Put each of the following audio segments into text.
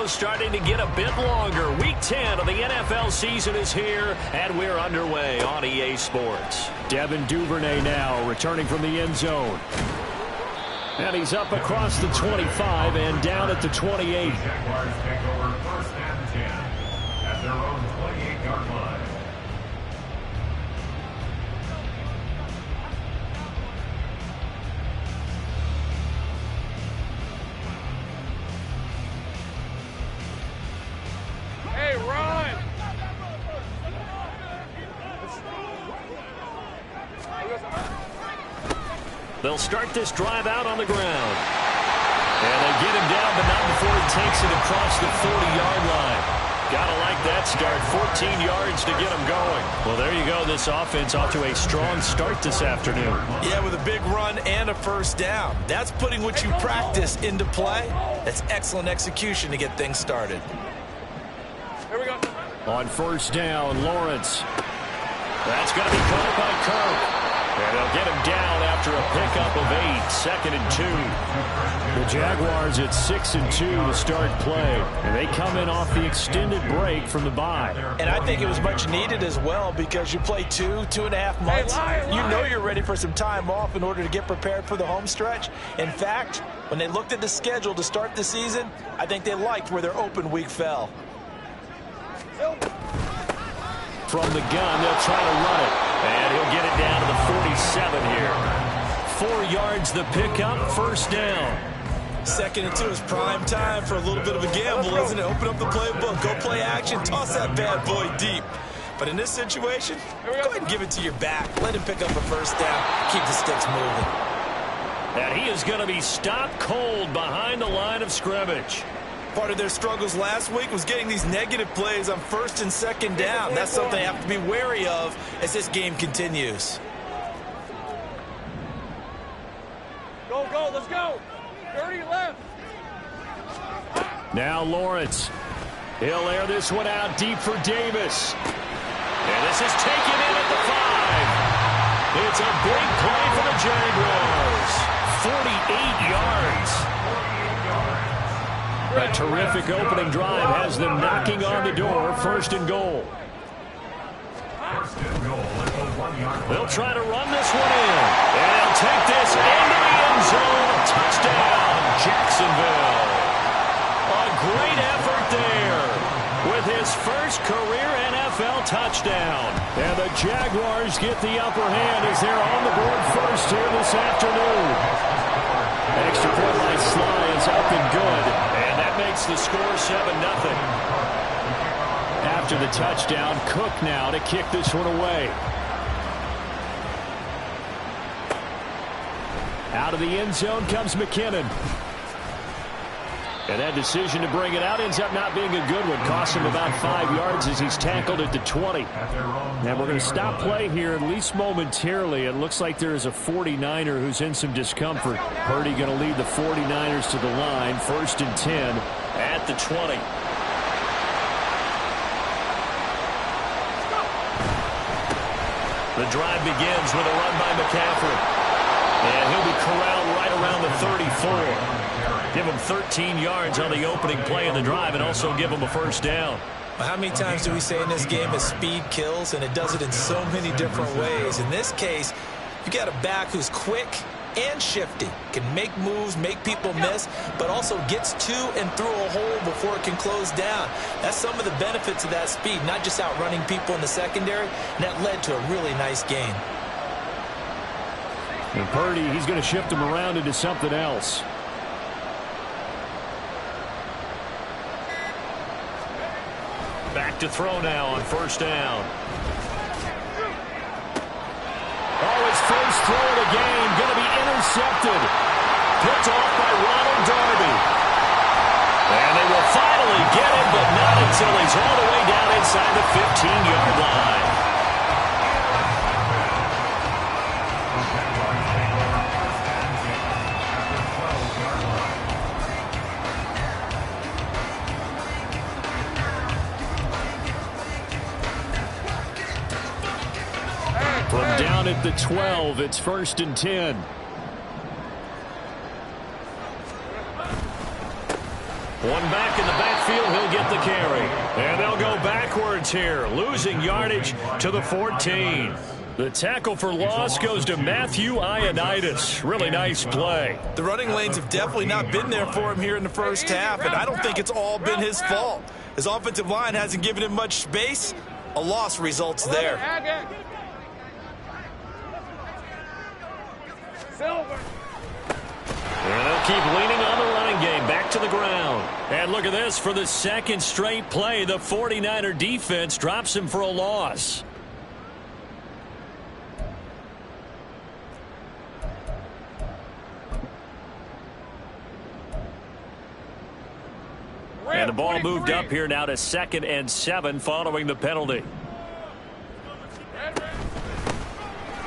schedule starting to get a bit longer. Week 10 of the NFL season is here, and we're underway on EA Sports. Devin Duvernay now returning from the end zone. And he's up across the 25 and down at the 28. Jaguars take over first and 10 at their own 28-yard line. Hey, run! They'll start this drive out on the ground. And they get him down, but not before he takes it across the 40-yard line. Gotta like that start. 14 yards to get him going. Well, there you go. This offense off to a strong start this afternoon. Yeah, with a big run and a first down. That's putting what you practice into play. That's excellent execution to get things started. Here we go. On first down, Lawrence. That's going to be caught by Kirk. And they'll get him down after a pickup of 8, 2nd and 2. The Jaguars at 6 and 2 to start play. And they come in off the extended break from the bye. And I think it was much needed as well because you play 2.5 months. You know you're ready for some time off in order to get prepared for the home stretch. In fact, when they looked at the schedule to start the season, I think they liked where their open week fell. From the gun, they'll try to run it. And he'll get it down to the 47 here. 4 yards the pickup, first down. 2nd and 2 is prime time for a little bit of a gamble, isn't it? Open up the playbook, go play action, toss that bad boy deep. But in this situation, go ahead and give it to your back. Let him pick up a first down. Keep the sticks moving. And he is going to be stopped cold behind the line of scrimmage. Part of their struggles last week was getting these negative plays on 1st and 2nd down. That's something they have to be wary of as this game continues. Go, go, let's go. 30 left. Now Lawrence. He'll air this one out deep for Davis. And this is taken in at the 5. It's a big play for the Jaguars. 48 yards. A terrific opening drive has them knocking on the door. 1st and goal. They'll try to run this one in. And they'll take this into the end zone. Touchdown, Jacksonville. A great effort there with his first career NFL touchdown. And the Jaguars get the upper hand as they're on the board first here this afternoon. Extra point line slide is up and good. And that makes the score 7-0. After the touchdown, Cook now to kick this one away. Out of the end zone comes McKinnon. And that decision to bring it out ends up not being a good one. Costs him about 5 yards as he's tackled at the 20. And we're going to stop play here, at least momentarily. It looks like there is a 49er who's in some discomfort. Purdy going to lead the 49ers to the line. 1st and 10 at the 20. The drive begins with a run by McCaffrey. And he'll be corralled right around the 34. Give him 13 yards on the opening play of the drive and also give him a first down. How many times do we say in this game that speed kills, and it does it in so many different ways? In this case, you got a back who's quick and shifty, can make moves, make people miss, but also gets to and through a hole before it can close down. That's some of the benefits of that speed, not just outrunning people in the secondary, and that led to a really nice gain. And Purdy, he's going to shift him around into something else. Back to throw now on first down. Oh, his first throw of the game going to be intercepted. Picked off by Ronald Darby. And they will finally get him, but not until he's all the way down inside the 15-yard line. From down at the 12, it's 1st and 10. One back in the backfield the carry. And they'll go backwards here, losing yardage to the 14. The tackle for loss goes to Matthew Ioannidis. Really nice play. The running lanes have definitely not been there for him here in the first half, and I don't think it's all been his fault. His offensive line hasn't given him much space. A loss results there. And they'll keep leaning on the running game. Back to the ground. And look at this. For the second straight play, the 49er defense drops him for a loss. And the ball moved up here now to 2nd and 7 following the penalty.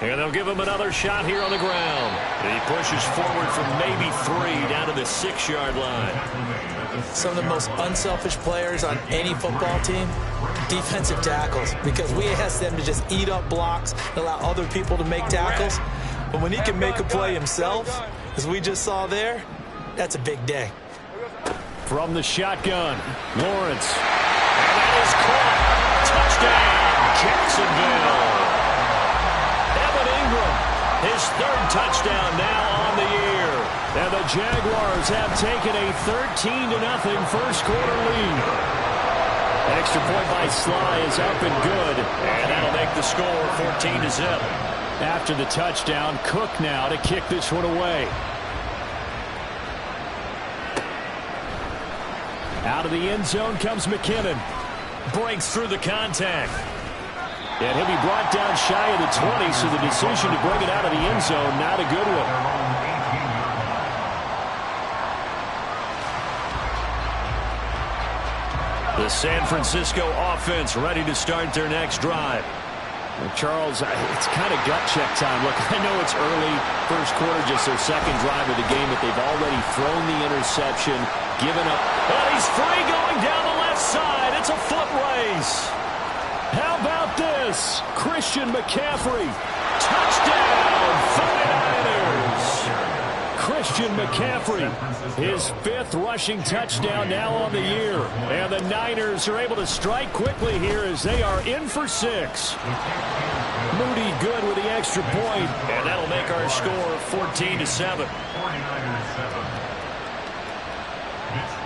And they'll give him another shot here on the ground. And he pushes forward from maybe 3 down to the 6-yard line. Some of the most unselfish players on any football team, defensive tackles, because we ask them to just eat up blocks and allow other people to make tackles. But when he can make a play himself, as we just saw there, that's a big day. From the shotgun, Lawrence. And that is caught. Touchdown, Jacksonville. Evan Ingram, his 3rd touchdown now on the year. And the Jaguars have taken a 13-0 first quarter lead. Extra point by Sly is up and good. And that'll make the score 14-0. After the touchdown, Cook now to kick this one away. Out of the end zone comes McKinnon. Breaks through the contact. And he'll be brought down shy of the 20, so the decision to bring it out of the end zone, not a good one. The San Francisco offense ready to start their next drive. Well, Charles, it's kind of gut check time. Look, I know it's early, first quarter, just their 2nd drive of the game, but they've already thrown the interception, given up. Oh, he's free going down the left side. It's a foot race. How about this? Christian McCaffrey. Touchdown, 49ers. Christian McCaffrey, his 5th rushing touchdown now on the year. And the Niners are able to strike quickly here as they are in for 6. Moody good with the extra point. And that'll make our score 14-7. 49ers 7.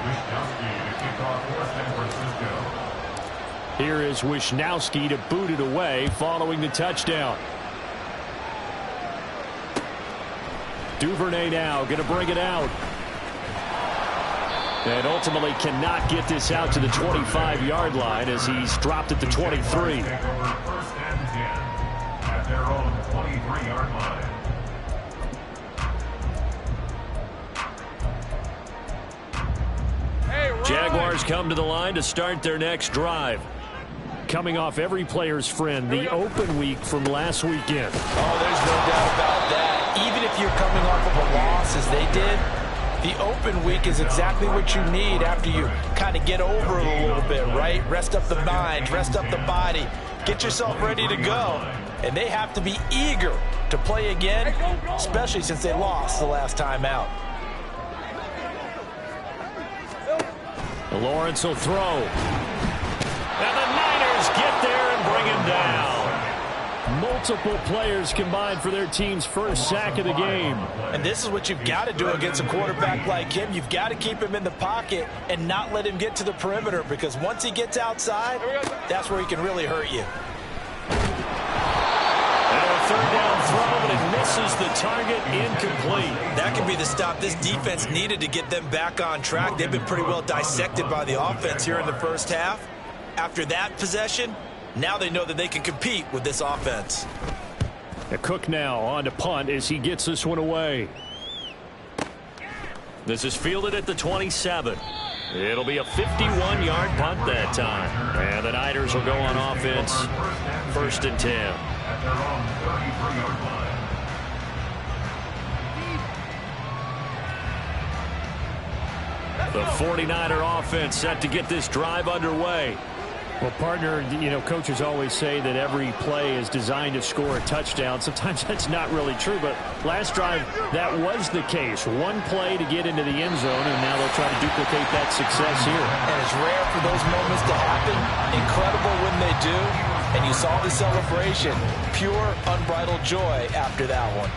Wishnowsky to kick off for San Francisco. Here is Wishnowsky to boot it away following the touchdown. Duvernay now going to bring it out. And ultimately cannot get this out to the 25-yard line as he's dropped at the 23. First and 10 at their own 23-yard line. Jaguars come to the line to start their next drive. Coming off every player's friend, the open week from last weekend. Oh, there's no doubt about that. Even if you're coming off of a loss as they did, the open week is exactly what you need after you kind of get over it a little bit, right? Rest up the mind, rest up the body, get yourself ready to go. And they have to be eager to play again, especially since they lost the last time out. Lawrence will throw. And the Niners get there and bring him down. Multiple players combined for their team's first sack of the game. And this is what you've got to do against a quarterback like him. You've got to keep him in the pocket and not let him get to the perimeter, because once he gets outside, that's where he can really hurt you. And a 3rd down throw, but it misses the target, incomplete. That could be the stop this defense needed to get them back on track. They've been pretty well dissected by the offense here in the first half. After that possession, now they know that they can compete with this offense. Cook now on to punt as he gets this one away. This is fielded at the 27. It'll be a 51-yard punt that time. And the Niners will go on offense. 1st and 10. At their own 33-yard line. The 49er offense set to get this drive underway. Well, partner, you know, coaches always say that every play is designed to score a touchdown. Sometimes that's not really true, but last drive, that was the case. One play to get into the end zone, and now they'll try to duplicate that success here. And it's rare for those moments to happen. Incredible when they do. And you saw the celebration. Pure, unbridled joy after that one.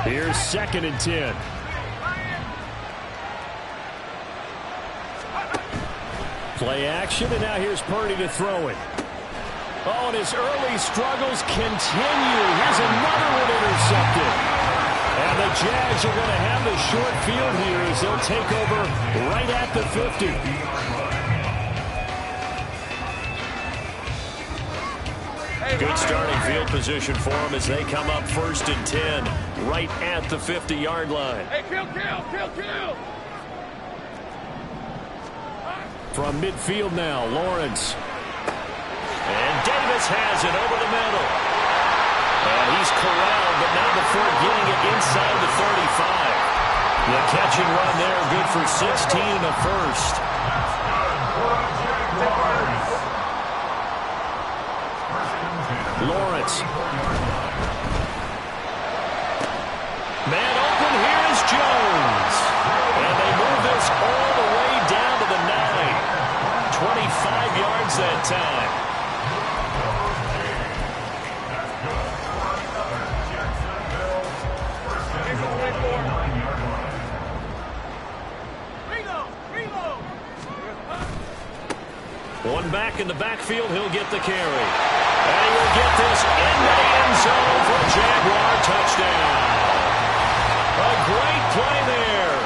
Here's 2nd and 10. Play action, and now here's Purdy to throw it. Oh, and his early struggles continue. Here's another one intercepted. And the Jags are going to have the short field here as they'll take over right at the 50. Good starting field position for them as they come up 1st and 10 right at the 50-yard line. Hey, kill! From midfield now, Lawrence. And Davis has it over the middle. And he's corralled, but not before getting it inside the 35. The catch and run there, good for 16 and a first. Lawrence. Man open, here is Jones. And they move this all the way down to the 9. 25 yards that time. One back in the backfield, he'll get the carry. And he will get this into the end zone for a Jaguar touchdown. A great play there.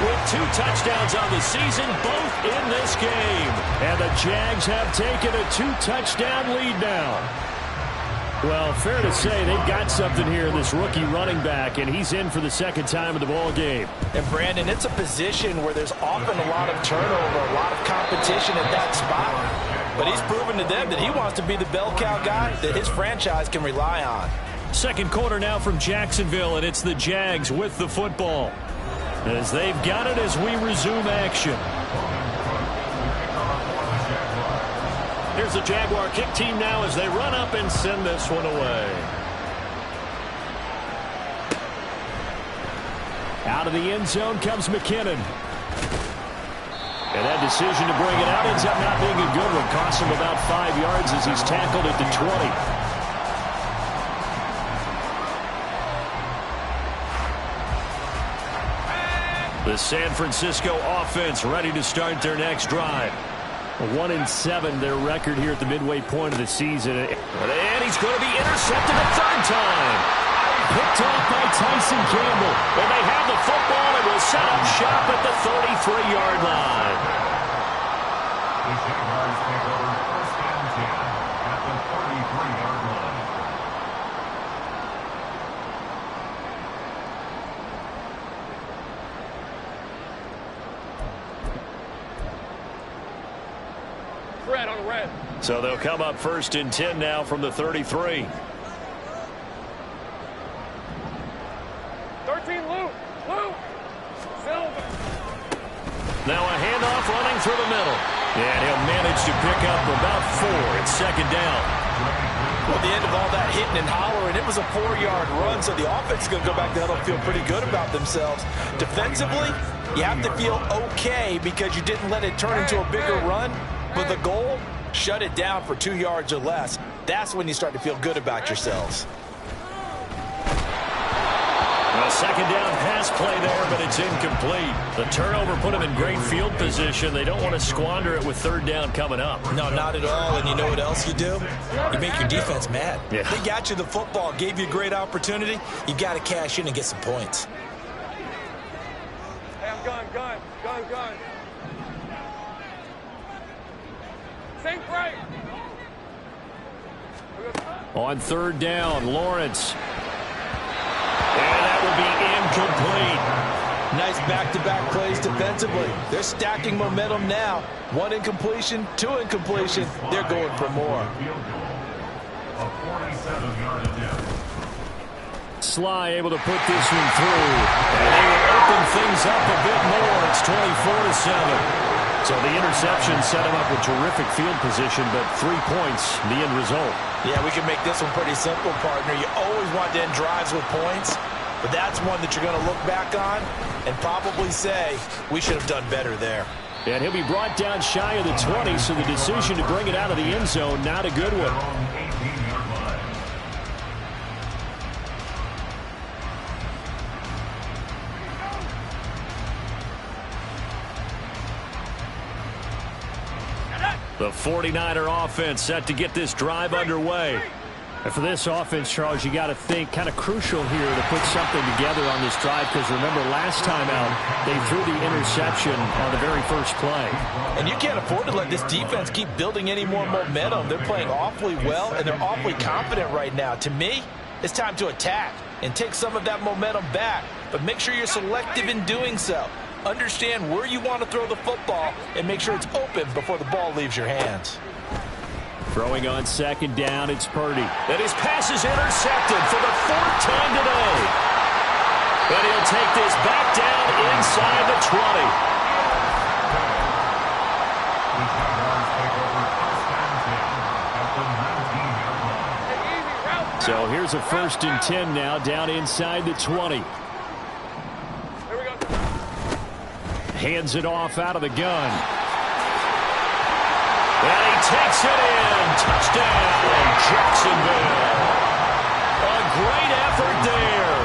With 2 touchdowns on the season, both in this game. And the Jags have taken a 2-touchdown lead now. Well, fair to say they've got something here in this rookie running back, and he's in for the 2nd time in the ball game. And, Brandon, it's a position where there's often a lot of turnover, a lot of competition at that spot. But he's proven to them that he wants to be the bell cow guy that his franchise can rely on. 2nd quarter now from Jacksonville, and it's the Jags with the football. As they've got it as we resume action. Here's the Jaguar kick team now as they run up and send this one away. Out of the end zone comes McKinnon. And that decision to bring it out ends up not being a good one. Costs him about 5 yards as he's tackled at the 20. The San Francisco offense ready to start their next drive. 1-7 their record here at the midway point of the season. And he's going to be intercepted a 3rd time. Picked off by Tyson Campbell. And they have the football and will set up shop at the 33-yard line. The Jaguars take over 1st and 10 at the 33-yard line. Red on red. So they'll come up 1st and 10 now from the 33. 13, Luke. Silver. Now a handoff running through the middle. And he'll manage to pick up about 4. It's 2nd down. Well, the end of all that hitting and hollering, it was a 4-yard run, so the offense is going to go back to huddle and feel pretty good about themselves. Defensively, you have to feel okay because you didn't let it turn into a bigger run. But the goal, shut it down for 2 yards or less. That's when you start to feel good about yourselves. A 2nd down pass play there, but it's incomplete. The turnover put them in great field position. They don't want to squander it with 3rd down coming up. No, not at all. And you know what else you do? You make your defense mad. Yeah. They got you the football, gave you a great opportunity. You got to cash in and get some points. Hey, I'm gun. Same right. On 3rd down, Lawrence. And that will be incomplete. Nice back-to-back plays defensively. They're stacking momentum now. 1 incompletion, 2 incompletion. They're going for more. A 47-yard attempt. Sly able to put this one through. And they will open things up a bit more. It's 24-7. So the interception set him up with terrific field position, but 3 points, the end result. Yeah, we can make this one pretty simple, partner. You always want to end drives with points, but that's one that you're going to look back on and probably say, we should have done better there. And he'll be brought down shy of the 20, so the decision to bring it out of the end zone, not a good one. The 49er offense set to get this drive underway. And for this offense, Charles, you got to think kind of crucial here to put something together on this drive, because remember last time out they threw the interception on the very first play. And you can't afford to let this defense keep building any more momentum. They're playing awfully well, and they're awfully confident right now. To me, it's time to attack and take some of that momentum back, but make sure you're selective in doing so. Understand where you want to throw the football and make sure it's open before the ball leaves your hands. Throwing on second down, it's Purdy. And his pass is intercepted for the fourth time today. But he'll take this back down inside the 20. So here's a 1st and 10 now, down inside the 20. Hands it off out of the gun. And he takes it in. Touchdown, Jacksonville. A great effort there.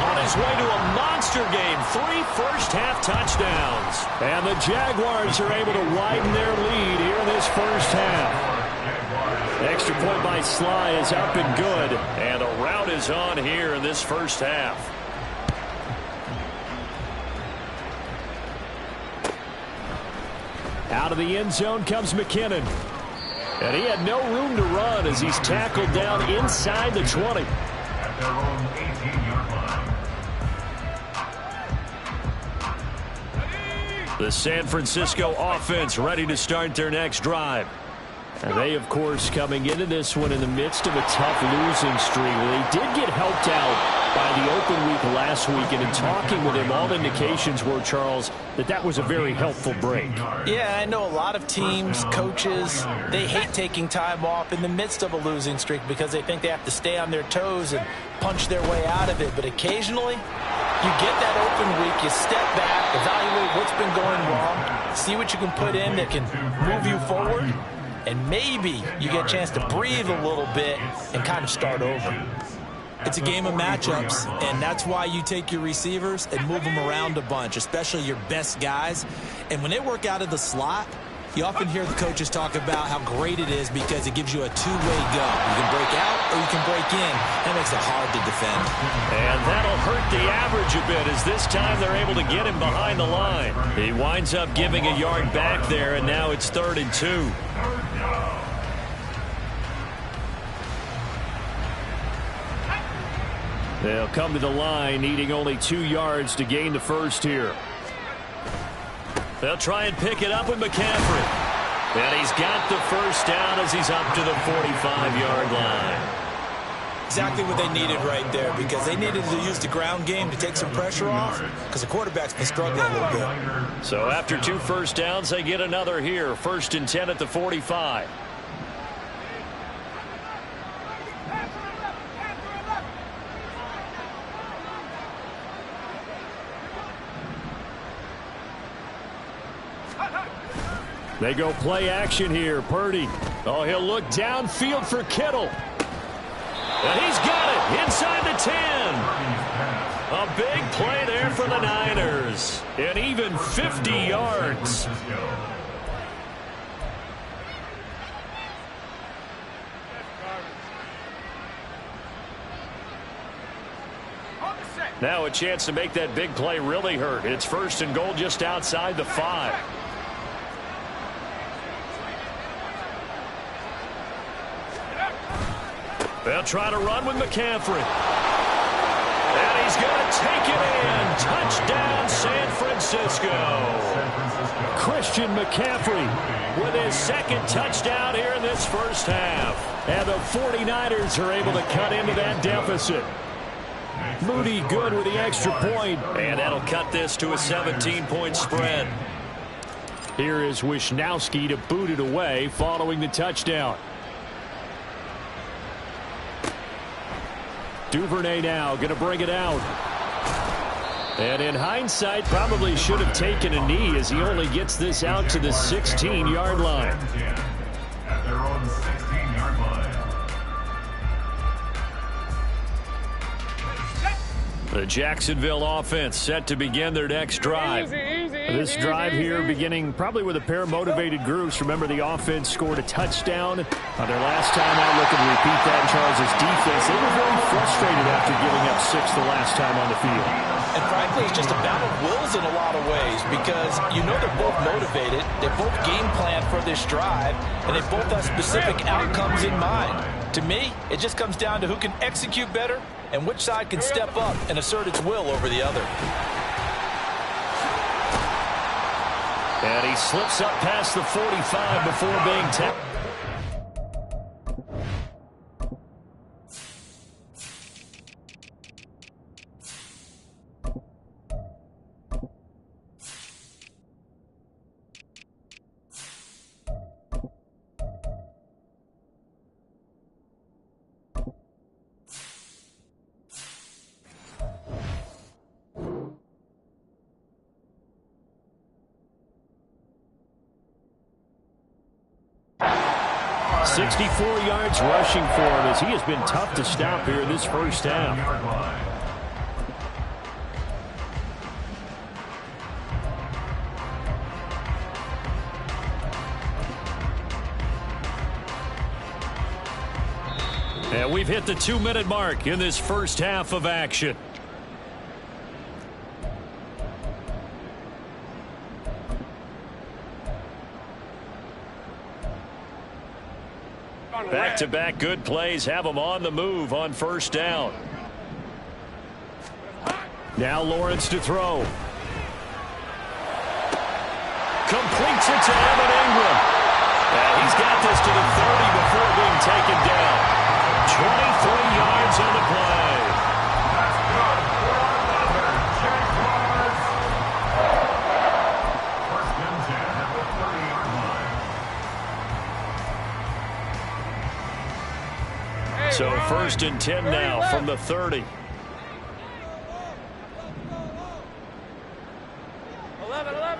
On his way to a monster game. 3 first-half touchdowns. And the Jaguars are able to widen their lead here in this first half. Extra point by Sly is up and good. And a rout is on here in this first half. Out of the end zone comes McKinnon. And he had no room to run as he's tackled down inside the 20. At their own 18-yard line. The San Francisco offense ready to start their next drive. And they, of course, coming into this one in the midst of a tough losing streak. Well, they did get helped out by the open week last week, and in talking with him, all indications were, Charles, that was a very helpful break. Yeah, I know a lot of teams, coaches, they hate taking time off in the midst of a losing streak because they think they have to stay on their toes and punch their way out of it. But occasionally, you get that open week, you step back, evaluate what's been going wrong, see what you can put in that can move you forward, and maybe you get a chance to breathe a little bit and kind of start over. It's a game of matchups, and that's why you take your receivers and move them around a bunch, especially your best guys. And when they work out of the slot, you often hear the coaches talk about how great it is because it gives you a two-way go. You can break out or you can break in. That makes it hard to defend. And that'll hurt the average a bit as this time they're able to get him behind the line. He winds up giving a yard back there, and now it's 3rd and 2. They'll come to the line, needing only 2 yards to gain the first here. They'll try and pick it up with McCaffrey. And he's got the first down as he's up to the 45-yard line. Exactly what they needed right there, because they needed to use the ground game to take some pressure off, because the quarterback's been struggling a little bit. So after 2 first downs, they get another here. 1st and 10 at the 45. They go play action here. Purdy. Oh, he'll look downfield for Kittle. And he's got it inside the 10. A big play there for the Niners. And even 50 yards. Now a chance to make that big play really hurt. It's 1st and goal just outside the 5. They'll try to run with McCaffrey. And he's going to take it in. Touchdown, San Francisco. Christian McCaffrey with his 2nd touchdown here in this first half. And the 49ers are able to cut into that deficit. Moody good with the extra point. And that'll cut this to a 17-point spread. Here is Wisnowski to boot it away following the touchdown. Duvernay now going to bring it out. And in hindsight, probably should have taken a knee as he only gets this out to the 16-yard line. At their own 16-yard line. The Jacksonville offense set to begin their next drive. This drive here beginning probably with a pair of motivated groups. Remember, the offense scored a touchdown on their last time out. Looking to repeat that. Charles' defense, they were very frustrated after giving up 6 the last time on the field. And frankly, it's just a battle of wills in a lot of ways because you know they're both motivated, they both game plan for this drive, and they both have specific outcomes in mind. To me, it just comes down to who can execute better and which side can step up and assert its will over the other. And he slips up past the 45 before being tackled. Yards rushing for him as he has been tough to stop here in this first half. And we've hit the 2-minute mark in this first half of action. Back-to-back good plays have them on the move on first down. Now Lawrence to throw. Completes it to Evan Ingram. And he's got this to the 30 before being taken down. 23 yards on the play. That's good for another Jaguars. First and 10 at the 30-yard line. So first and 10 now from the 30. 11.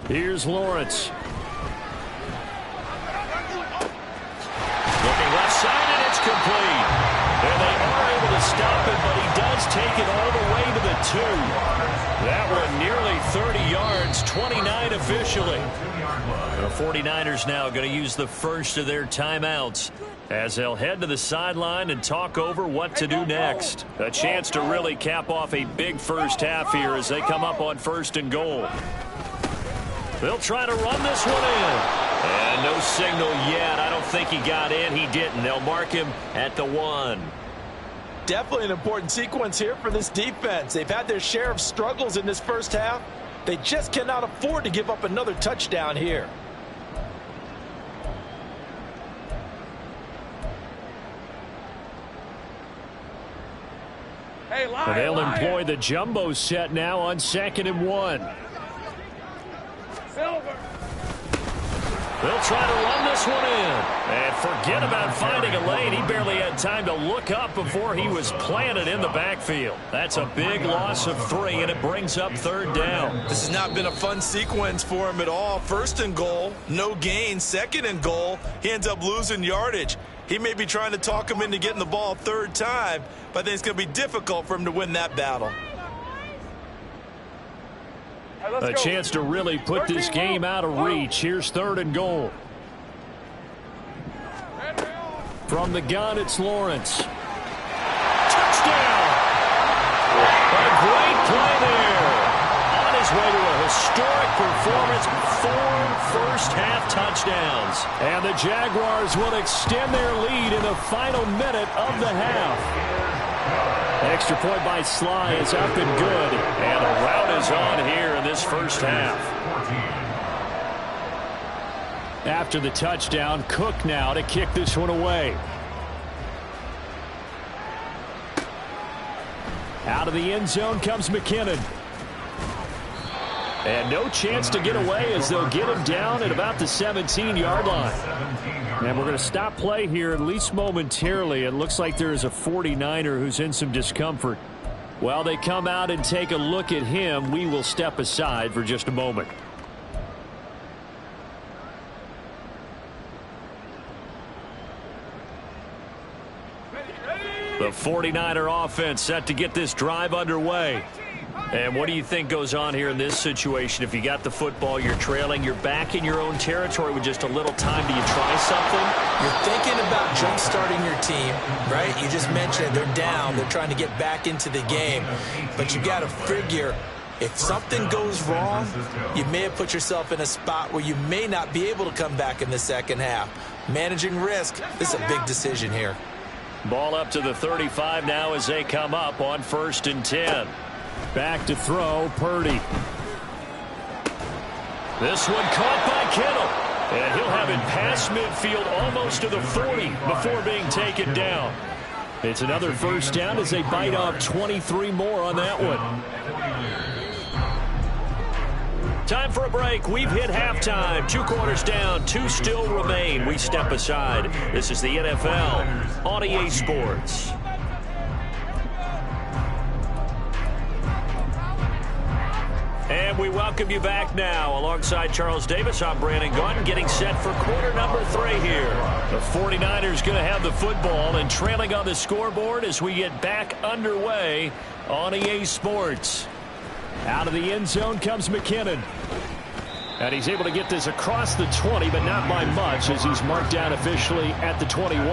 Here's Lawrence. Looking left side, and it's complete. And they are able to stop it, but he does take it all the way to the 2. That one nearly 30 yards, 29 officially. The 49ers now going to use the first of their timeouts as they'll head to the sideline and talk over what to do next. A chance to really cap off a big first half here as they come up on first and goal. They'll try to run this one in. And no signal yet. I don't think he got in. He didn't. They'll mark him at the 1. Definitely an important sequence here for this defense. They've had their share of struggles in this first half. They just cannot afford to give up another touchdown here. And they'll employ the jumbo set now on 2nd and 1. They'll try to run this one in. And forget about finding a lane. He barely had time to look up before he was planted in the backfield. That's a big loss of 3, and it brings up 3rd down. This has not been a fun sequence for him at all. 1st and goal, no gain. 2nd and goal, he ends up losing yardage. He may be trying to talk him into getting the ball 3rd time, but I think it's going to be difficult for him to win that battle. A chance to really put this game out of reach. Here's 3rd and goal. From the gun, it's Lawrence. Touchdown! A great play there. On his way to a historic performance, 4 first-half touchdowns. And the Jaguars will extend their lead in the final minute of the half. Extra point by Sly is up and good. And a rout is on here in this first half. After the touchdown, Cook now to kick this one away. Out of the end zone comes McKinnon. And no chance to get away as they'll get him down at about the 17-yard line. And we're going to stop play here, at least momentarily. It looks like there is a 49er who's in some discomfort. While they come out and take a look at him, we will step aside for just a moment. The 49er offense set to get this drive underway. And what do you think goes on here in this situation? If you got the football, you're trailing, you're back in your own territory with just a little time. Do you try something? You're thinking about jump-starting your team, right? You just mentioned they're down. They're trying to get back into the game. But you got to figure, if something goes wrong, you may have put yourself in a spot where you may not be able to come back in the second half. Managing risk, this is a big decision here. Ball up to the 35 now as they come up on 1st and 10. Back to throw, Purdy. This one caught by Kittle. And he'll have it past midfield almost to the 40 before being taken down. It's another first down as they bite off 23 more on that one. Time for a break. We've hit halftime. 2 quarters down. 2 still remain. We step aside. This is the NFL on EA Sports. And we welcome you back now. Alongside Charles Davis, I'm Brandon Gaudin, getting set for quarter number 3 here. The 49ers going to have the football and trailing on the scoreboard as we get back underway on EA Sports. Out of the end zone comes McKinnon. And he's able to get this across the 20, but not by much as he's marked down officially at the 21.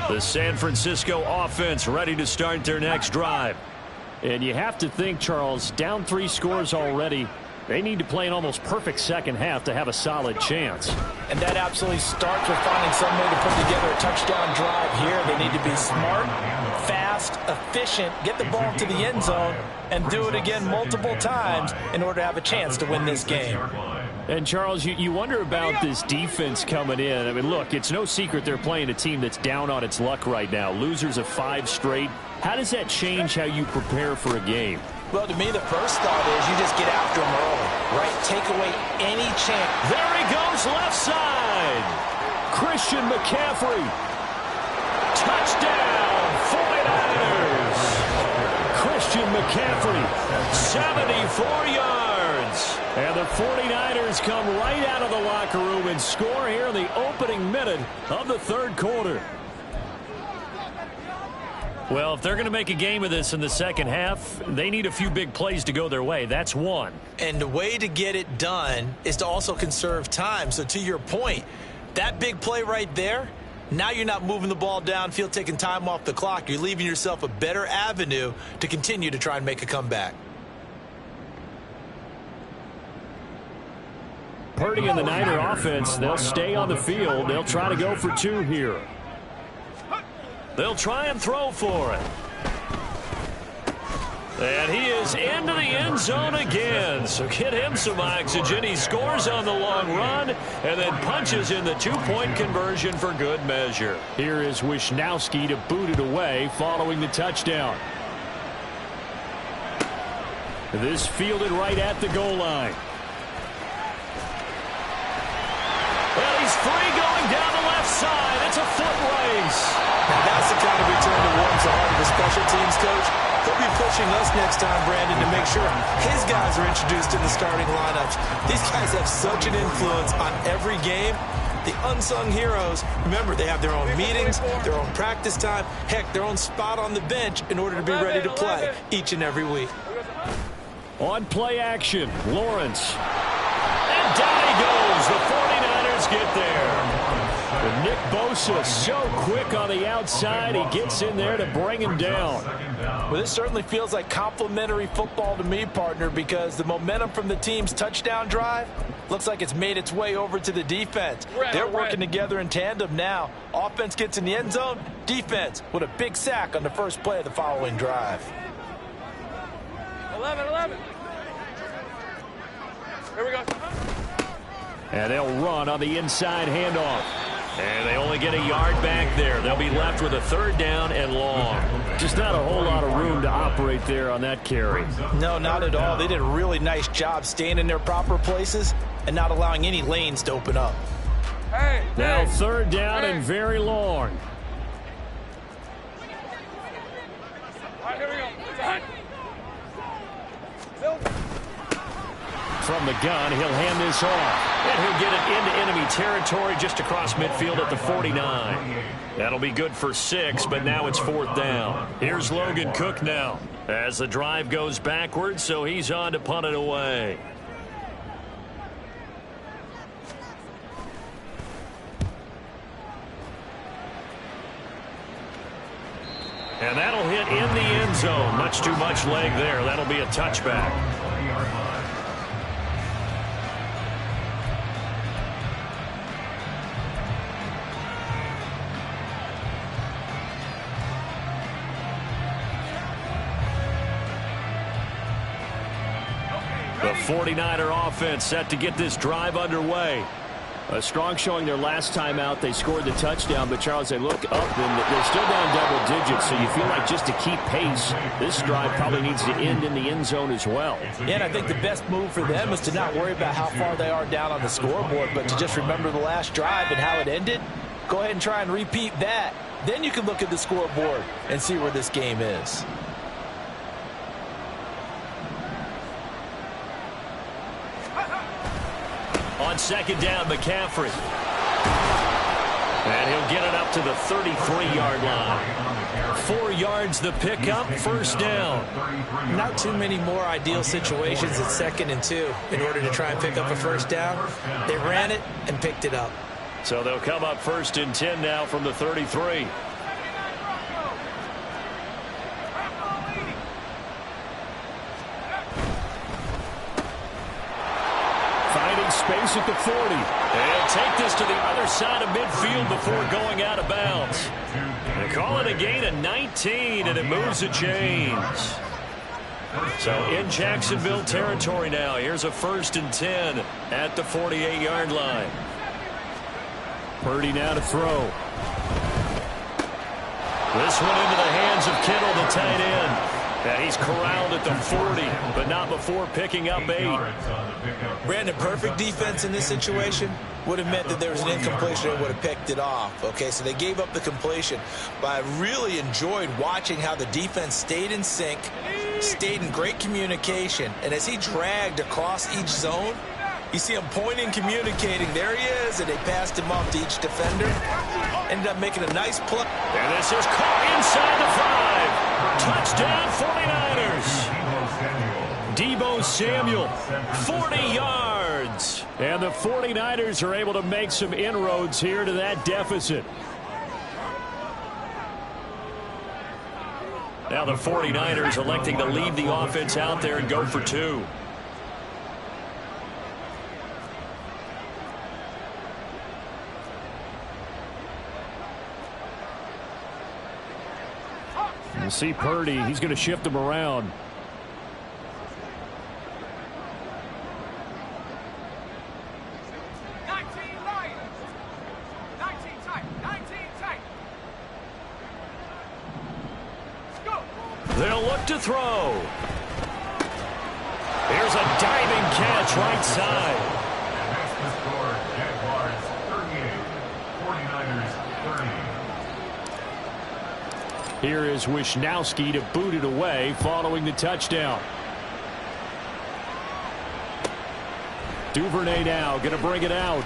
The San Francisco offense ready to start their next drive. And you have to think, Charles, down 3 scores already. They need to play an almost perfect second half to have a solid chance. And that absolutely starts with finding some way to put together a touchdown drive here. They need to be smart, fast, efficient, get the ball to the end zone, and do it again multiple times in order to have a chance to win this game. And, Charles, you wonder about this defense coming in. I mean, look, it's no secret they're playing a team that's down on its luck right now. Losers of 5 straight. How does that change how you prepare for a game? Well, to me, the first thought is you just get after them early, right? Take away any chance. There he goes, left side. Christian McCaffrey. Touchdown, 49ers. Christian McCaffrey, 74 yards. And the 49ers come right out of the locker room and score here in the opening minute of the 3rd quarter. Well, if they're going to make a game of this in the second half, they need a few big plays to go their way. That's one. And the way to get it done is to also conserve time. So to your point, that big play right there, now you're not moving the ball downfield, taking time off the clock. You're leaving yourself a better avenue to continue to try and make a comeback. Purdy and the Niner offense, they'll stay on the field. They'll try to go for 2 here. They'll try and throw for it. And he is into the end zone again. So get him some oxygen. He scores on the long run and then punches in the 2-point conversion for good measure. Here is Wisnowski to boot it away following the touchdown. This fielded right at the goal line. Well, he's free going down the left side. It's a foot race. Now that's the kind of return that warms the heart of a special teams coach. He'll be pushing us next time, Brandon, to make sure his guys are introduced in the starting lineups. These guys have such an influence on every game. The unsung heroes, remember, they have their own meetings, their own practice time, heck, their own spot on the bench in order to be ready to play each and every week. On play action, Lawrence. And down he goes. The 49ers get there. But Nick Bosa so quick on the outside. He gets in there to bring him down. Well, this certainly feels like complimentary football to me, partner, because the momentum from the team's touchdown drive looks like it's made its way over to the defense. They're working together in tandem now. Offense gets in the end zone. Defense with a big sack on the first play of the following drive. 11. Here we go. And they'll run on the inside handoff. And they only get a yard back there. They'll be left with a 3rd down and long. Just not a whole lot of room to operate there on that carry. No, not at all. They did a really nice job staying in their proper places and not allowing any lanes to open up. Now 3rd down and very long. All right, here we go. From the gun, he'll hand this off. And he'll get it into enemy territory just across midfield at the 49. That'll be good for 6, but now it's 4th down. Here's Logan Cook now as the drive goes backwards, so he's on to punt it away. And that'll hit in the end zone. Much too much leg there. That'll be a touchback. The 49er offense set to get this drive underway. A strong showing their last time out. They scored the touchdown, but Charles, they look up and they're still down double digits, so you feel like just to keep pace, this drive probably needs to end in the end zone as well. Yeah, and I think the best move for them is to not worry about how far they are down on the scoreboard, but to just remember the last drive and how it ended. Go ahead and try and repeat that. Then you can look at the scoreboard and see where this game is. On 2nd down, McCaffrey. And he'll get it up to the 33-yard line. 4 yards the pickup, 1st down. Not too many more ideal situations at 2nd and 2 in order to try and pick up a 1st down. They ran it and picked it up. So they'll come up 1st and 10 now from the 33. Space at the 40. They'll take this to the other side of midfield before going out of bounds. They call it a gain of 19, and it moves the chains. So in Jacksonville territory now. Here's a 1st and 10 at the 48-yard line. Purdy now to throw. This one into the hands of Kittle, the tight end. And he's corralled at the 40, but not before picking up 8. Brandon, perfect defense in this situation would have meant that there was an incompletion and would have picked it off. Okay, so they gave up the completion, but I really enjoyed watching how the defense stayed in sync, stayed in great communication, and as he dragged across each zone, you see him pointing, communicating. There he is, and they passed him off to each defender. Ended up making a nice play. And this is caught inside the 5. Touchdown 49ers. Deebo Samuel, 40 yards. And the 49ers are able to make some inroads here to that deficit. Now the 49ers electing to leave the offense out there and go for 2. We'll see Purdy. He's going to shift him around. They'll look to throw. Here's a diving catch right side. And that's the score. Jaguars 38, 49ers 30. Here is Wisnowski to boot it away following the touchdown. Duvernay now going to bring it out.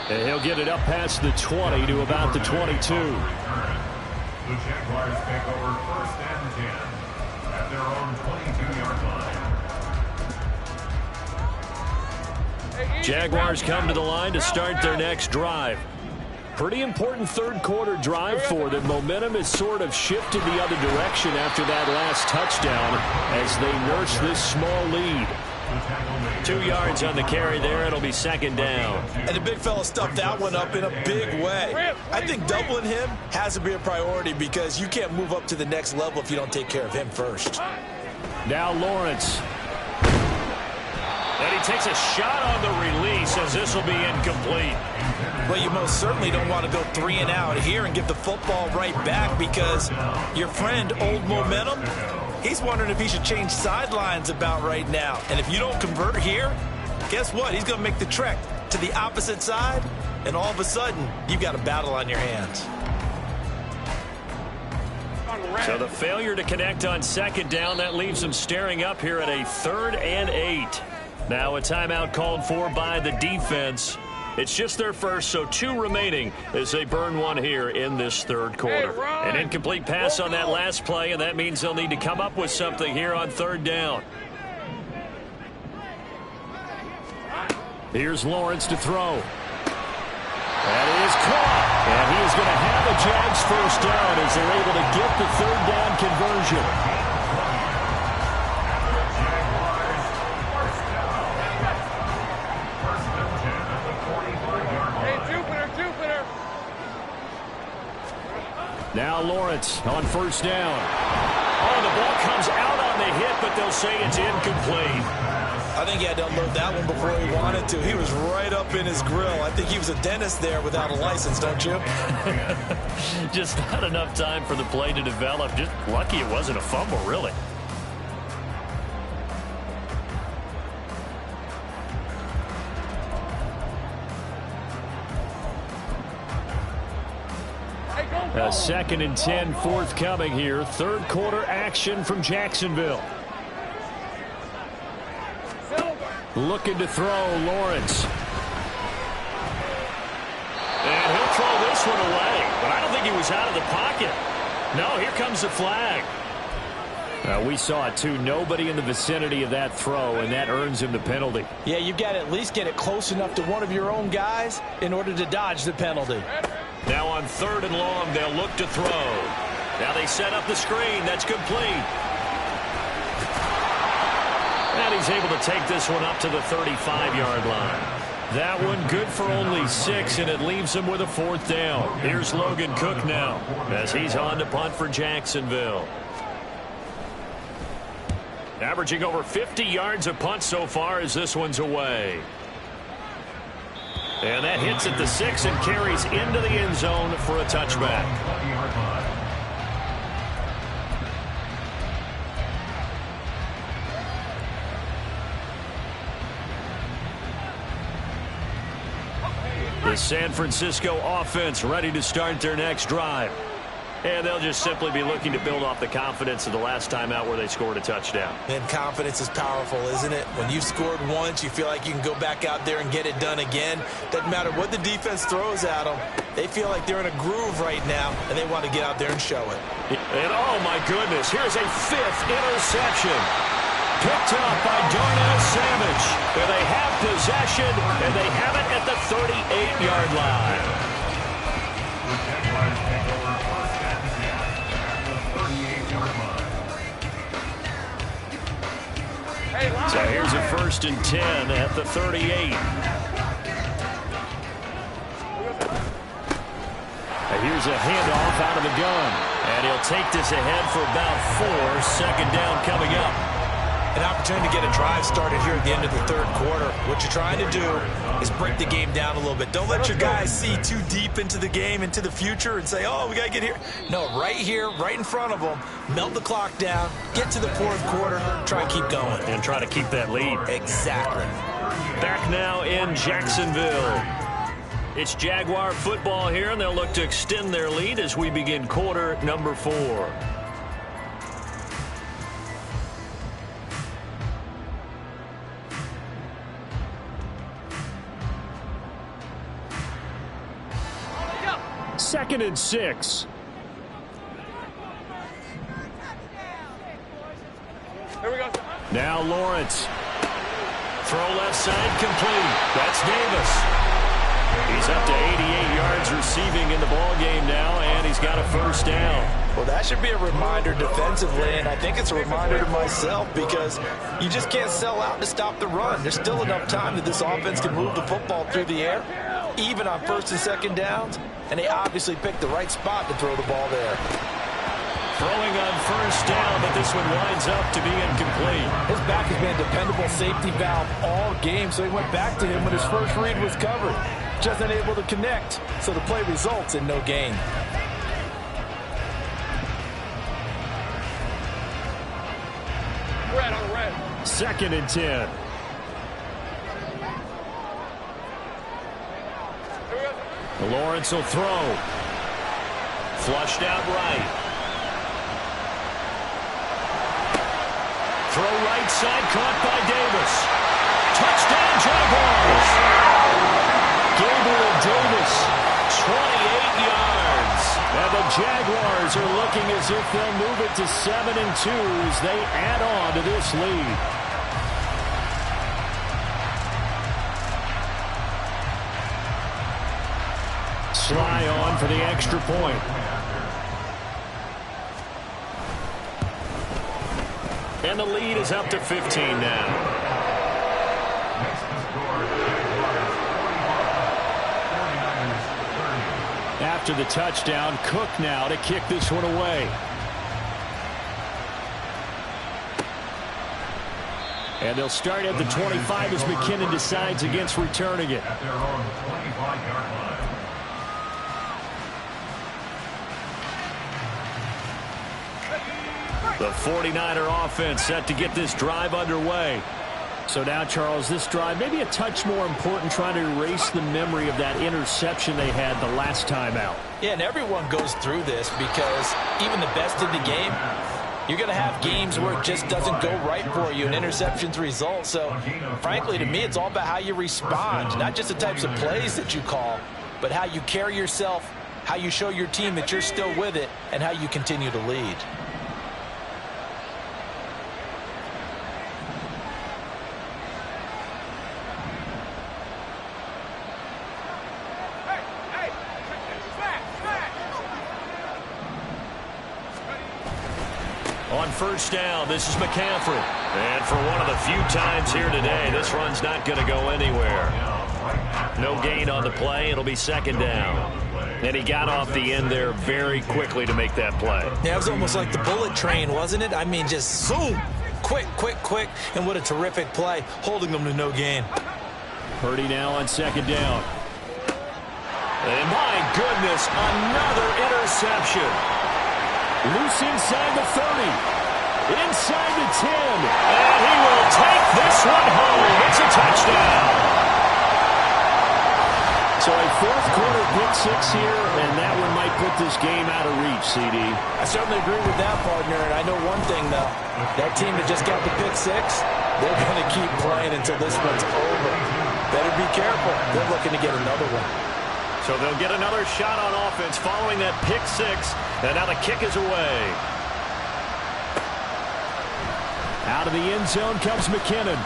And he'll get it up past the 20 to about the 22. The Jaguars take over 1st and 10 at their own 22-yard line. Jaguars come to the line to start their next drive. Pretty important 3rd quarter drive for them. Momentum has sort of shifted the other direction after that last touchdown as they nurse this small lead. 2 yards on the carry there. It'll be 2nd down. And the big fella stuffed that one up in a big way. I think doubling him has to be a priority because you can't move up to the next level if you don't take care of him first. Now Lawrence. And he takes a shot on the release as this will be incomplete. Well, you most certainly don't want to go 3 and out here and give the football right back, because your friend, Old Momentum, he's wondering if he should change sidelines about right now. And if you don't convert here, guess what? He's going to make the trek to the opposite side, and all of a sudden, you've got a battle on your hands. So the failure to connect on second down, that leaves them staring up here at a 3rd and 8. Now a timeout called for by the defense. It's just their first, so 2 remaining as they burn one here in this 3rd quarter. An incomplete pass on that last play, and that means they'll need to come up with something here on 3rd down. Here's Lawrence to throw. That is caught. And he is going to have a Jags first down as they're able to get the 3rd down conversion. Now Lawrence on first down. Oh, the ball comes out on the hit, but they'll say it's incomplete. I think he had to unload that one before he wanted to. He was right up in his grill. I think he was a dentist there without a license, don't you? Just not enough time for the play to develop. Just lucky it wasn't a fumble, really. A 2nd and 10 forthcoming here. 3rd quarter action from Jacksonville. Looking to throw, Lawrence. And he'll throw this one away. But I don't think he was out of the pocket. No, here comes the flag. We saw it too. Nobody in the vicinity of that throw, and that earns him the penalty. Yeah, you've got to at least get it close enough to one of your own guys in order to dodge the penalty. Now on 3rd and long, they'll look to throw. Now they set up the screen. That's complete. And he's able to take this one up to the 35-yard line. That one good for only 6, and it leaves him with a 4th down. Here's Logan Cook now as he's on to punt for Jacksonville. Averaging over 50 yards a punt so far as this one's away. And that hits at the 6 and carries into the end zone for a touchback. The San Francisco offense ready to start their next drive. And they'll just simply be looking to build off the confidence of the last time out where they scored a touchdown. And confidence is powerful, isn't it? When you've scored once, you feel like you can go back out there and get it done again. Doesn't matter what the defense throws at them. They feel like they're in a groove right now, and they want to get out there and show it. And oh, my goodness, here's a 5th interception. Picked up by Darnell Savage. And they have possession, and they have it at the 38-yard line. So here's a 1st and 10 at the 38. And here's a handoff out of the gun. And he'll take this ahead for about 4. 2nd down coming up. An opportunity to get a drive started here at the end of the 3rd quarter. What you're trying to do is break the game down a little bit. Don't let your guys see too deep into the game, into the future, and say, oh, we got to get here. No, right here, right in front of them, melt the clock down, get to the 4th quarter, try and keep going. And try to keep that lead. Exactly. Back now in Jacksonville. It's Jaguar football here, and they'll look to extend their lead as we begin quarter number 4. Second and 6. Here we go. Now Lawrence. Throw left side complete. That's Davis. He's up to 88 yards receiving in the ball game now, and he's got a 1st down. Well, that should be a reminder defensively, and I think it's a reminder to myself, because you just can't sell out to stop the run. There's still enough time that this offense can move the football through the air, even on 1st and 2nd downs, and they obviously picked the right spot to throw the ball there. Throwing on 1st down, but this one winds up to be incomplete. His back has been a dependable safety valve all game, so he went back to him when his first read was covered. just unable to connect, so the play results in no gain. Red on red. 2nd and 10. Lawrence will throw. Flushed out right. Throw right side, caught by Davis. Touchdown, Jaguars. Gabriel Davis, 28 yards. And the Jaguars are looking as if they'll move it to 7-2 as they add on to this lead. Sly on for the extra point. And the lead is up to 15 now. After the touchdown, Cook now to kick this one away. And they'll start at the 25 as McKinnon decides against returning it. At their own 25-yard line. The 49er offense set to get this drive underway. So now, Charles, this drive maybe a touch more important, trying to erase the memory of that interception they had the last time out. Yeah, and everyone goes through this because even the best in the game, you're going to have games where it just doesn't go right for you and interceptions result. So, frankly, to me, it's all about how you respond, not just the types of plays that you call, but how you carry yourself, how you show your team that you're still with it, and how you continue to lead. On first down, this is McCaffrey. And for one of the few times here today, this run's not going to go anywhere. No gain on the play. It'll be 2nd down. And he got off the end there very quickly to make that play. Yeah, it was almost like the bullet train, wasn't it? I mean, just zoom. Quick, quick, quick. And what a terrific play, holding them to no gain. Purdy now on 2nd down. And my goodness, another interception. Loose inside the 30. Inside the 10. And he will take this one home. It's a touchdown. So a 4th quarter pick-6 here, and that one might put this game out of reach, CD. I certainly agree with that, partner. And I know one thing, though. That team that just got the pick-6, they're going to keep playing until this one's over. Better be careful. They're looking to get another one. So they'll get another shot on offense following that pick-6, and now the kick is away. Out of the end zone comes McKinnon.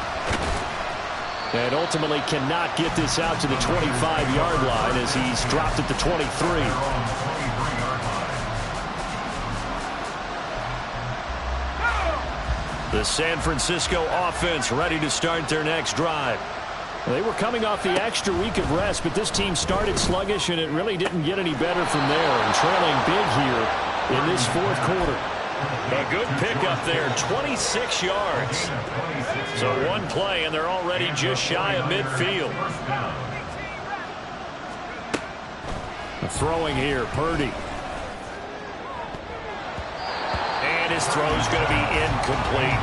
And ultimately cannot get this out to the 25-yard line as he's dropped at the 23. The San Francisco offense ready to start their next drive. They were coming off the extra week of rest, but this team started sluggish, and it really didn't get any better from there. And trailing big here in this 4th quarter. A good pickup there, 26 yards. So one play, and they're already just shy of midfield. Throwing here, Purdy. And his throw's going to be incomplete.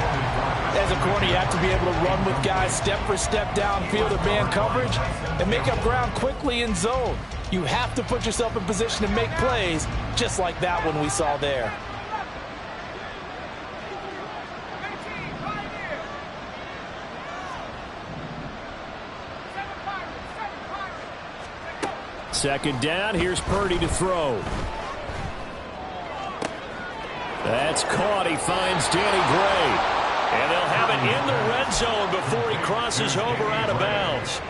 As a corner, you have to be able to run with guys step for step downfield of man coverage and make up ground quickly in zone. You have to put yourself in position to make plays, just like that one we saw there. Second down, here's Purdy to throw. That's caught. He finds Danny Gray. And they'll have it in the red zone before he crosses over out of bounds.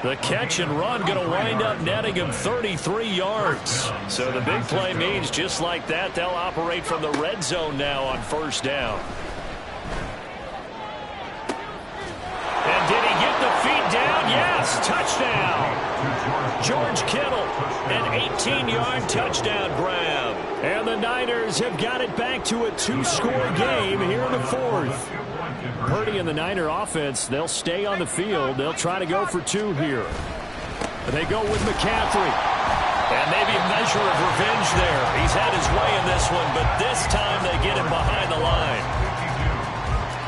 The catch and run going to wind up netting him 33 yards. So the big play means just like that, they'll operate from the red zone now on first down. And did he get the feet down? Yes, touchdown. George Kittle, an 18-yard touchdown grab. And the Niners have got it back to a 2-score game here in the 4th. Purdy and the Niner offense, they'll stay on the field. They'll try to go for 2 here. They go with McCaffrey. And maybe a measure of revenge there. He's had his way in this one, but this time they get him behind the line. 52,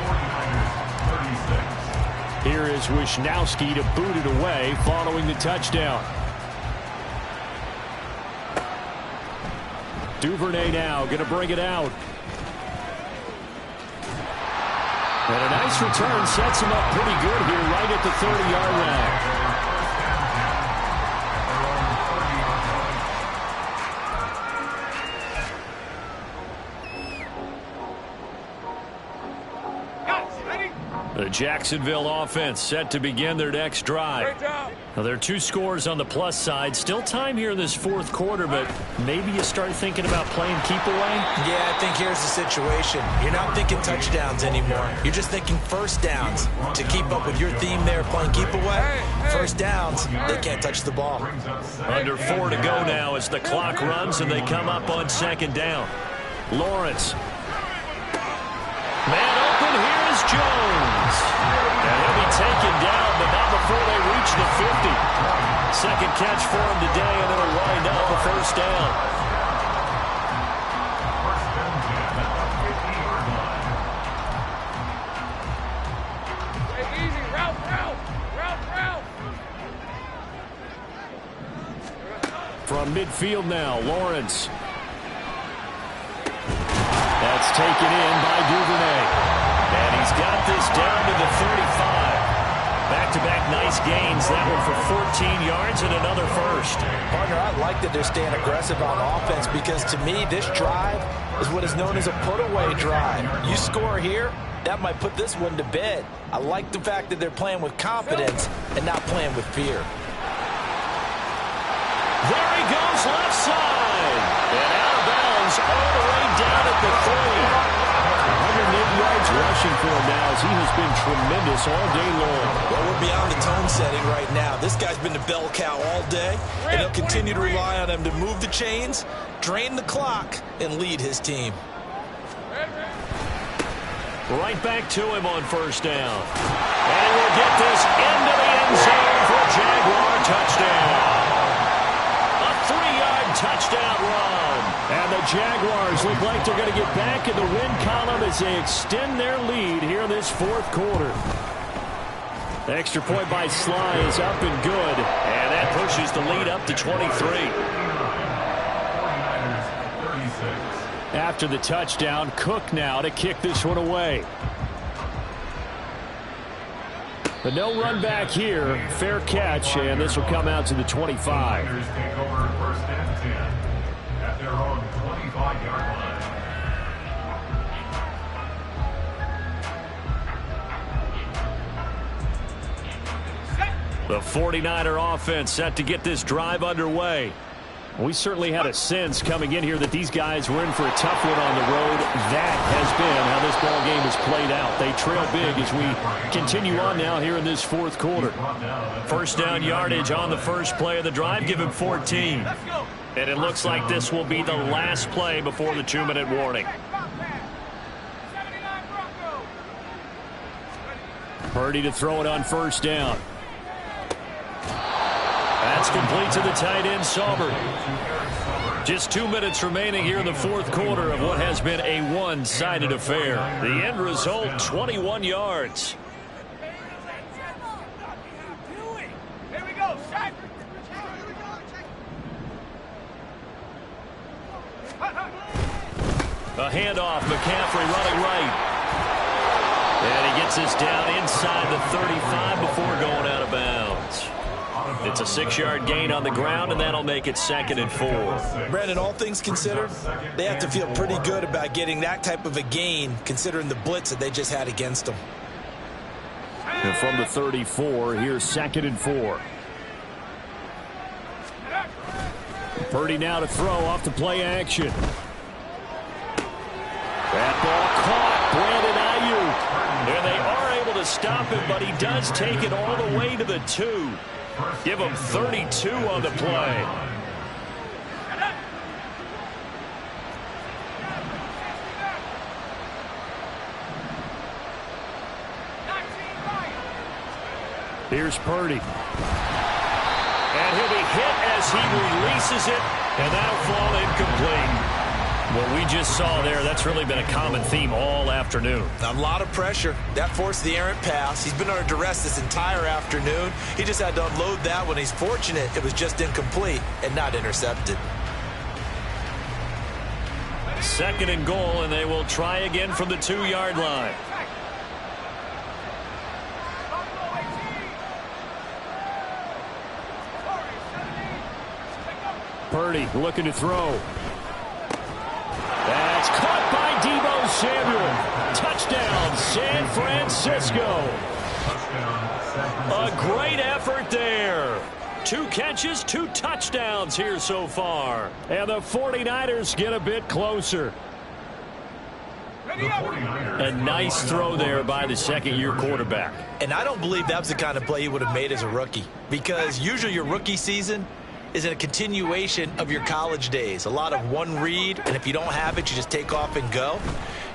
49ers, 36. Here is Wisnowski to boot it away following the touchdown. Duvernay now going to bring it out. And a nice return sets him up pretty good here right at the 30-yard line. The Jacksonville offense set to begin their next drive. Now, there are 2 scores on the plus side. Still time here in this fourth quarter, but maybe you start thinking about playing keep away? Yeah, I think here's the situation. You're not thinking touchdowns anymore. You're just thinking first downs. To keep up with your theme there, playing keep away, first downs, they can't touch the ball. Under 4 to go now as the clock runs and they come up on second down. Lawrence. Man open, here is Jones. And he'll be taken down, but not before they reach the 50. Second catch for him today, and it'll wind up a first down. First and 10 at the 50-yard line. Hey, easy. Route. From midfield now, Lawrence. That's taken in by Duvernay. And he's got this down to the 35. Back-to-back nice gains. That one for 14 yards and another first. Partner, I like that they're staying aggressive on offense because to me, this drive is what is known as a put-away drive. You score here, that might put this one to bed. I like the fact that they're playing with confidence and not playing with fear. There he goes, left side. And out of bounds all the way down at the 3. 108 yards rushing for him now as he has been tremendous all day long. Well, we're beyond the tone setting right now. This guy's been a bell cow all day, and he'll continue to rely on him to move the chains, drain the clock, and lead his team. Right back to him on first down. And we'll get this into the end zone for a Jaguar touchdown. A 3-yard touchdown run. And the Jaguars look like they're going to get back in the win column as they extend their lead here in this fourth quarter. The extra point by Sly is up and good. And that pushes the lead up to 23. 49ers, 36. After the touchdown, Cook now to kick this one away. But no run back here. Fair catch, and this will come out to the 25. Niners take over first and 10 at their own 25-yard line. The 49er offense set to get this drive underway. We certainly had a sense coming in here that these guys were in for a tough one on the road. That has been how this ball game has played out. They trail big as we continue on now here in this fourth quarter. First down yardage on the first play of the drive. Give him 14. And it looks like this will be the last play before the 2-minute warning. Purdy to throw it on first down. That's complete to the tight end, Sauber. Just 2 minutes remaining here in the fourth quarter of what has been a one-sided affair. The end result, 21 yards. Here we go. Shot. A handoff, McCaffrey running right. And he gets this down inside the 35 before going out of bounds. It's a 6-yard gain on the ground, and that'll make it 2nd and 4. Brandon, all things considered, they have to feel pretty good about getting that type of a gain, considering the blitz that they just had against them. And from the 34, here's 2nd and 4. Purdy now to throw off the play action. That ball caught. Brandon Ayuk. And they are able to stop him, but he does take it all the way to the 2. Give him 32 on the play. Here's Purdy. And And he'll be hit as he releases it, and that'll fall incomplete. What we just saw there, that's really been a common theme all afternoon. A lot of pressure. That forced the errant pass. He's been under duress this entire afternoon. He just had to unload that when he's fortunate it was just incomplete and not intercepted. 2nd and goal, and they will try again from the 2-yard line. Purdy looking to throw. That's caught by Deebo Samuel. Touchdown, San Francisco. A great effort there. 2 catches, 2 touchdowns here so far. And the 49ers get a bit closer. A nice throw there by the 2nd-year quarterback. And I don't believe that was the kind of play he would have made as a rookie, because usually your rookie season is a continuation of your college days. A lot of one read, and if you don't have it, you just take off and go.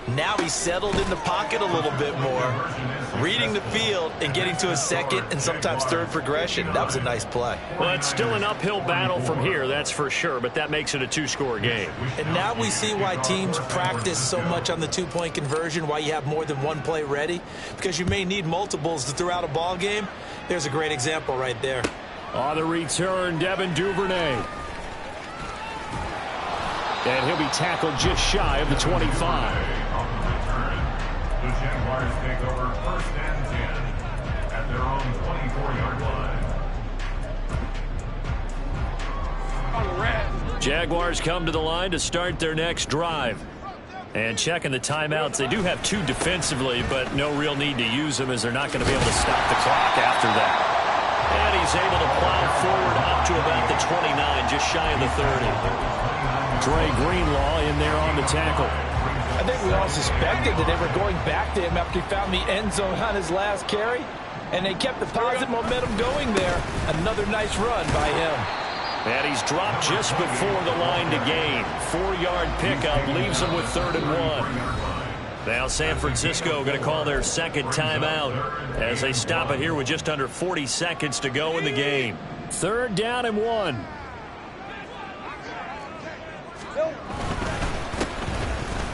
Now he's settled in the pocket a little bit more, reading the field and getting to his 2nd and sometimes 3rd progression. That was a nice play. Well, it's still an uphill battle from here, that's for sure, but that makes it a 2-score game. And now we see why teams practice so much on the 2-point conversion, why you have more than one play ready, because you may need multiples throughout a ball game. There's a great example right there. On the return, Devin Duvernay. And he'll be tackled just shy of the 25. On the return, the Jaguars take over 1st and 10 at their own 24-yard line. Jaguars come to the line to start their next drive. And checking the timeouts, they do have 2 defensively, but no real need to use them as they're not going to be able to stop the clock after that. And he's able to plow forward up to about the 29, just shy of the 30. Dre Greenlaw in there on the tackle. I think we all suspected that they were going back to him after he found the end zone on his last carry, and they kept the positive momentum going there. Another nice run by him. And he's dropped just before the line to gain. 4-yard pickup leaves him with 3rd and 1. Now San Francisco going to call their 2nd timeout as they stop it here with just under 40 seconds to go in the game. 3rd down and 1.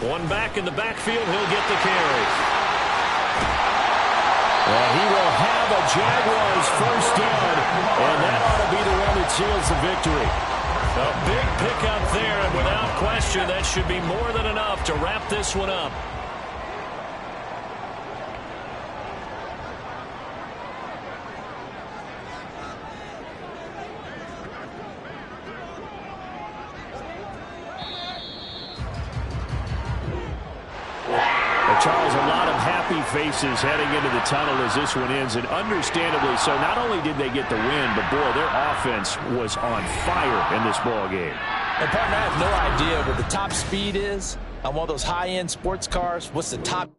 One back in the backfield, he'll get the carry. Well, he will have a Jaguars 1st down, and that ought to be the one that seals the victory. A big pickup there, and without question, that should be more than enough to wrap this one up. Charles, a lot of happy faces heading into the tunnel as this one ends, and understandably so. Not only did they get the win, but boy, their offense was on fire in this ball game. And partner, I have no idea what the top speed is on one of those high-end sports cars. What's the top